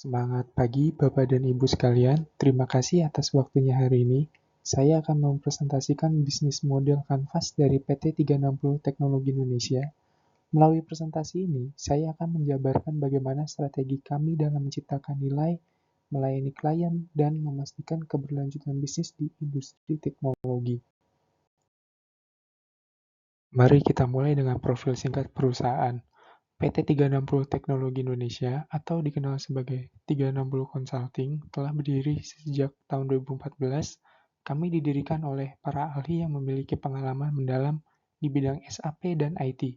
Semangat pagi Bapak dan Ibu sekalian, terima kasih atas waktunya hari ini. Saya akan mempresentasikan bisnis model Kanvas dari PT 360 Teknologi Indonesia. Melalui presentasi ini, saya akan menjabarkan bagaimana strategi kami dalam menciptakan nilai, melayani klien, dan memastikan keberlanjutan bisnis di industri teknologi. Mari kita mulai dengan profil singkat perusahaan. PT 360 Teknologi Indonesia atau dikenal sebagai 360 Consulting telah berdiri sejak tahun 2014. Kami didirikan oleh para ahli yang memiliki pengalaman mendalam di bidang SAP dan IT.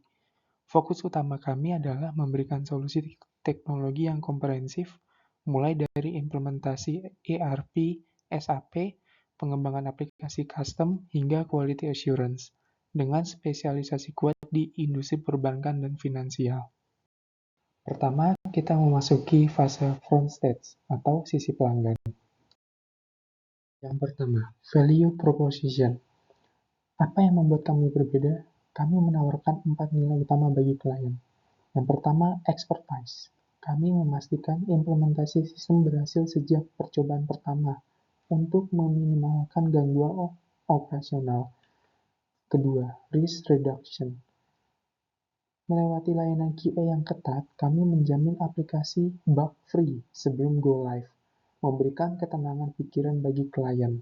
Fokus utama kami adalah memberikan solusi teknologi yang komprehensif, mulai dari implementasi ERP, SAP, pengembangan aplikasi custom, hingga quality assurance, dengan spesialisasi kuat di industri perbankan dan finansial. Pertama, kita memasuki fase front stage atau sisi pelanggan. Yang pertama, value proposition. Apa yang membuat kami berbeda? Kami menawarkan 4 nilai utama bagi klien. Yang pertama, expertise. Kami memastikan implementasi sistem berhasil sejak percobaan pertama untuk meminimalkan gangguan operasional. Kedua, risk reduction. Melewati layanan QA yang ketat, kami menjamin aplikasi bug-free sebelum go live, memberikan ketenangan pikiran bagi klien.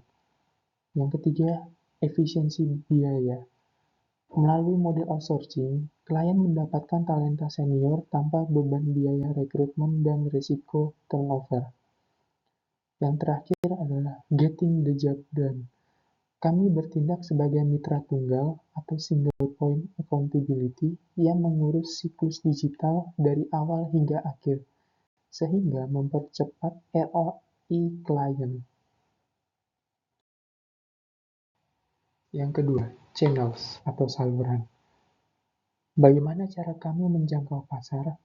Yang ketiga, efisiensi biaya. Melalui model outsourcing, klien mendapatkan talenta senior tanpa beban biaya rekrutmen dan risiko turnover. Yang terakhir adalah getting the job done. Kami bertindak sebagai mitra tunggal atau single point accountability yang mengurus siklus digital dari awal hingga akhir, sehingga mempercepat ROI klien. Yang kedua, channels atau saluran. Bagaimana cara kami menjangkau pasar?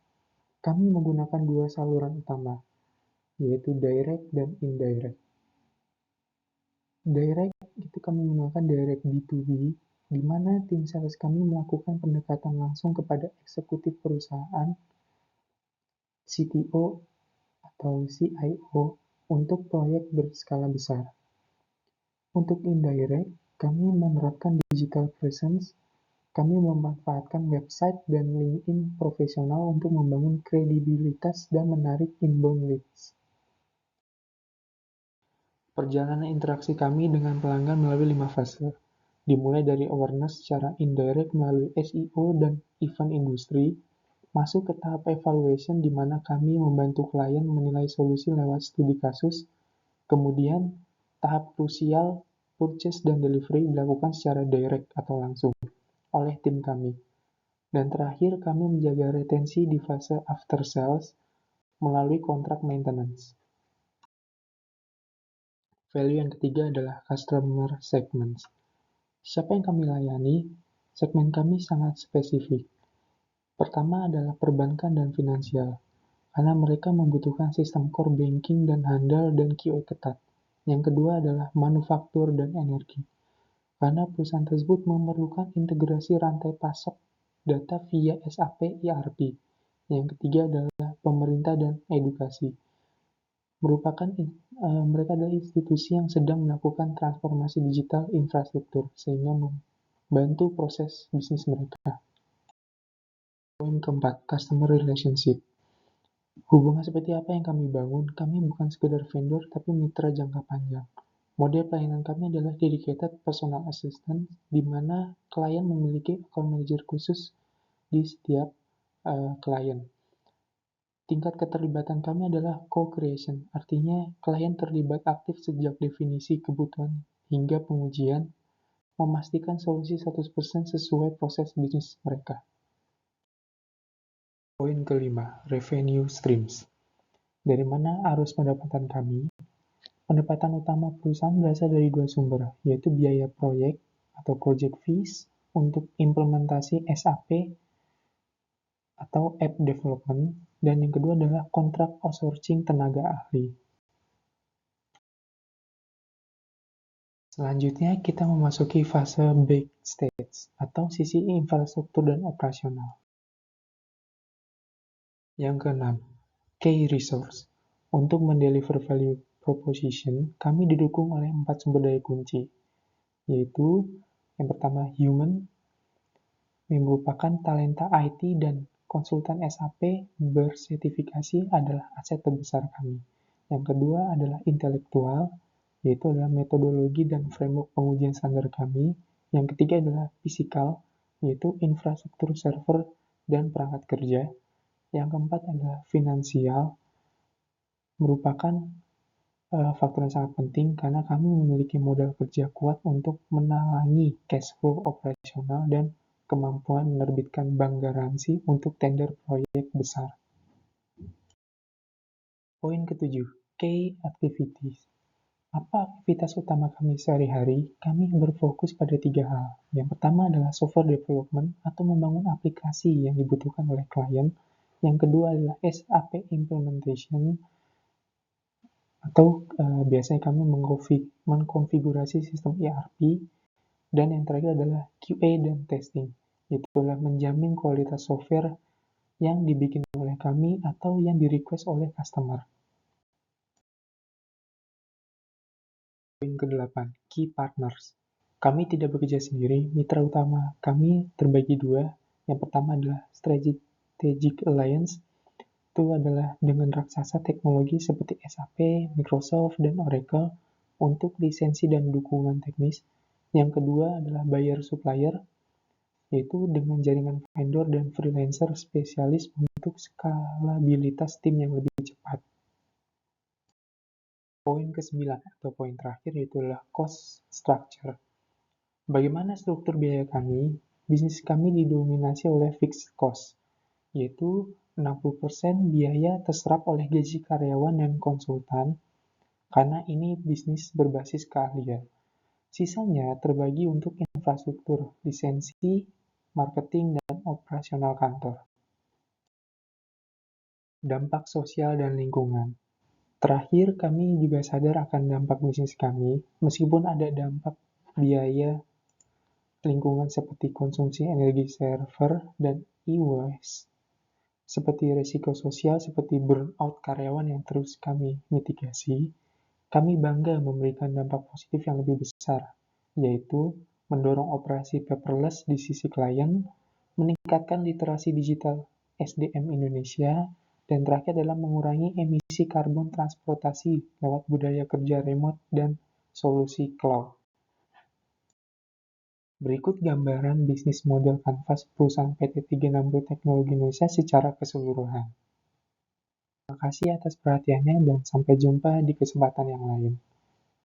Kami menggunakan dua saluran utama, yaitu direct dan indirect. Direct itu kami menggunakan direct B2B, di mana tim sales kami melakukan pendekatan langsung kepada eksekutif perusahaan, CTO atau CIO untuk proyek berskala besar. Untuk indirect, kami menerapkan digital presence. Kami memanfaatkan website dan LinkedIn profesional untuk membangun kredibilitas dan menarik inbound leads. Perjalanan interaksi kami dengan pelanggan melalui 5 fase, dimulai dari awareness secara indirect melalui SEO dan event industri, masuk ke tahap evaluation di mana kami membantu klien menilai solusi lewat studi kasus, kemudian tahap krusial, purchase dan delivery dilakukan secara direct atau langsung oleh tim kami. Dan terakhir, kami menjaga retensi di fase after sales melalui kontrak maintenance. Value yang ketiga adalah customer segments. Siapa yang kami layani? Segmen kami sangat spesifik. Pertama adalah perbankan dan finansial, karena mereka membutuhkan sistem core banking dan handal dan QA ketat. Yang kedua adalah manufaktur dan energi, karena perusahaan tersebut memerlukan integrasi rantai pasok data via SAP ERP. Yang ketiga adalah pemerintah dan edukasi. Mereka adalah institusi yang sedang melakukan transformasi digital infrastruktur sehingga membantu proses bisnis mereka. Poin keempat, customer relationship. Hubungan seperti apa yang kami bangun? Kami bukan sekedar vendor, tapi mitra jangka panjang. Model pelayanan kami adalah dedicated personal assistant, di mana klien memiliki account manager khusus di setiap klien. Tingkat keterlibatan kami adalah co-creation, artinya klien terlibat aktif sejak definisi kebutuhan hingga pengujian, memastikan solusi 100% sesuai proses bisnis mereka. Poin kelima, revenue streams. Dari mana arus pendapatan kami? Pendapatan utama perusahaan berasal dari dua sumber, yaitu biaya proyek atau project fees untuk implementasi SAP atau app development, dan yang kedua adalah kontrak outsourcing tenaga ahli. Selanjutnya kita memasuki fase backstage atau sisi infrastruktur dan operasional. Yang keenam, key resource. Untuk mendeliver value proposition, kami didukung oleh 4 sumber daya kunci, yaitu yang pertama human, yang merupakan talenta IT dan konsultan SAP bersertifikasi adalah aset terbesar kami. Yang kedua adalah intelektual, yaitu adalah metodologi dan framework pengujian standar kami. Yang ketiga adalah fisikal, yaitu infrastruktur server dan perangkat kerja. Yang keempat adalah finansial, merupakan faktor yang sangat penting karena kami memiliki modal kerja kuat untuk menalangi cash flow operasional dan kemampuan menerbitkan bank garansi untuk tender proyek besar. Poin ketujuh, key activities. Apa aktivitas utama kami sehari-hari? Kami berfokus pada 3 hal. Yang pertama adalah software development atau membangun aplikasi yang dibutuhkan oleh klien. Yang kedua adalah SAP implementation atau biasanya kami mengkonfigurasi sistem ERP. Dan yang terakhir adalah QA dan testing, yaitu adalah menjamin kualitas software yang dibikin oleh kami atau yang di-request oleh customer. Poin ke-8, Key Partners. Kami tidak bekerja sendiri, mitra utama kami terbagi dua. Yang pertama adalah Strategic Alliance, itu adalah dengan raksasa teknologi seperti SAP, Microsoft, dan Oracle untuk lisensi dan dukungan teknis. Yang kedua adalah Buyer Supplier, yaitu dengan jaringan vendor dan freelancer spesialis untuk skalabilitas tim yang lebih cepat. Poin ke-9 atau poin terakhir yaitu adalah cost structure. Bagaimana struktur biaya kami? Bisnis kami didominasi oleh fixed cost, yaitu 60% biaya terserap oleh gaji karyawan dan konsultan, karena ini bisnis berbasis keahlian. Sisanya terbagi untuk infrastruktur, lisensi, marketing, dan operasional kantor. Dampak sosial dan lingkungan. Terakhir, kami juga sadar akan dampak bisnis kami, meskipun ada dampak biaya lingkungan seperti konsumsi energi server dan e-waste, seperti risiko sosial seperti burnout karyawan yang terus kami mitigasi, kami bangga memberikan dampak positif yang lebih besar, yaitu mendorong operasi paperless di sisi klien, meningkatkan literasi digital SDM Indonesia, dan terakhir adalah mengurangi emisi karbon transportasi lewat budaya kerja remote dan solusi cloud. Berikut gambaran bisnis model kanvas perusahaan PT 360 Teknologi Indonesia secara keseluruhan. Terima kasih atas perhatiannya dan sampai jumpa di kesempatan yang lain.